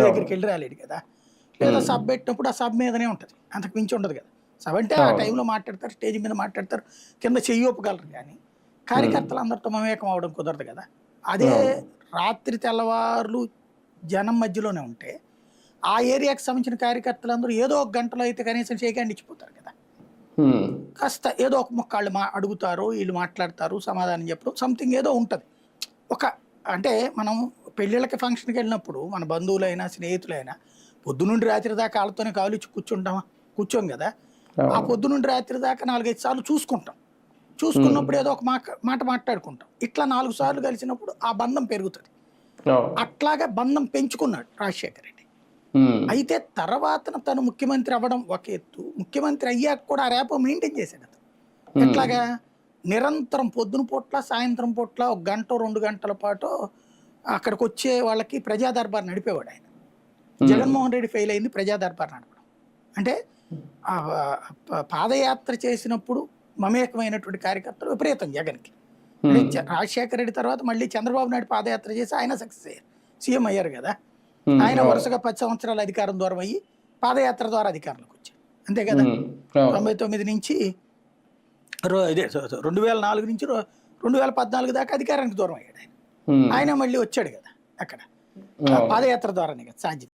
దగ్గరికి వెళ్ళి రాలేడు కదా. లేదా సభ పెట్టినప్పుడు ఆ సభ మీదనే ఉంటుంది, అంతకు మించి ఉండదు కదా. సభ అంటే ఆ టైంలో మాట్లాడతారు, స్టేజ్ మీద మాట్లాడతారు, కింద చెయ్యి ఒప్పగలరు. కానీ కార్యకర్తలు అందరితో మమేకం అవడం కుదరదు కదా. అదే రాత్రి తెల్లవారులు జనం మధ్యలోనే ఉంటే ఆ ఏరియాకి సంబంధించిన కార్యకర్తలందరూ ఏదో ఒక గంటలో అయితే కనీసం షేక్ ఇచ్చిపోతారు కదా. కాస్త ఏదో ఒక మొక్కళ్ళు అడుగుతారు, వీళ్ళు మాట్లాడతారు, సమాధానం చెప్పడం సంథింగ్ ఏదో ఉంటుంది. ఒక అంటే మనం పెళ్ళిళ్ళకి ఫంక్షన్కి వెళ్ళినప్పుడు మన బంధువులైనా స్నేహితులైనా పొద్దునుండి రాత్రి దాకా వాళ్ళతోనే కాలుచ్చి కూర్చుంటామా? కూర్చోం కదా. ఆ పొద్దునుండి రాత్రి దాకా 4-5 సార్లు చూసుకుంటాం. చూసుకున్నప్పుడు ఏదో ఒక మాట మాట్లాడుకుంటాం. ఇట్లా 4 సార్లు కలిసినప్పుడు ఆ బంధం పెరుగుతుంది. అట్లాగా బంధం పెంచుకున్నాడు రాజశేఖర రెడ్డి. అయితే తర్వాత తను ముఖ్యమంత్రి అవ్వడం ఒక ఎత్తు, ముఖ్యమంత్రి అయ్యాక కూడా ఆ రేపో మెయింటైన్ చేశాడు అతను. ఎట్లాగా నిరంతరం పొద్దున పూట్ల సాయంత్రం పూట్ల 1 గంట 2 గంటల పాటు అక్కడికి వచ్చే వాళ్ళకి ప్రజా దర్బార్ నడిపేవాడు ఆయన. జగన్మోహన్ రెడ్డి ఫెయిల్ అయింది ప్రజా దర్బార్ నడపడం. అంటే పాదయాత్ర చేసినప్పుడు మమేకమైనటువంటి కార్యకర్తలు విపరీతం జగన్కి. రాజశేఖర రెడ్డి తర్వాత మళ్ళీ చంద్రబాబు నాయుడు పాదయాత్ర చేసి ఆయన సక్సెస్ అయ్యారు, సీఎం అయ్యారు కదా. ఆయన వరుసగా 10 సంవత్సరాలు అధికారం దూరం అయ్యి పాదయాత్ర ద్వారా అధికారంలోకి వచ్చారు, అంతే కదా. 99 నుంచి 2004 నుంచి 2014 దాకా అధికారానికి దూరం అయ్యాడు ఆయన. ఆయన మళ్ళీ వచ్చాడు కదా అక్కడ పాదయాత్ర ద్వారానే కదా సాధ్యం.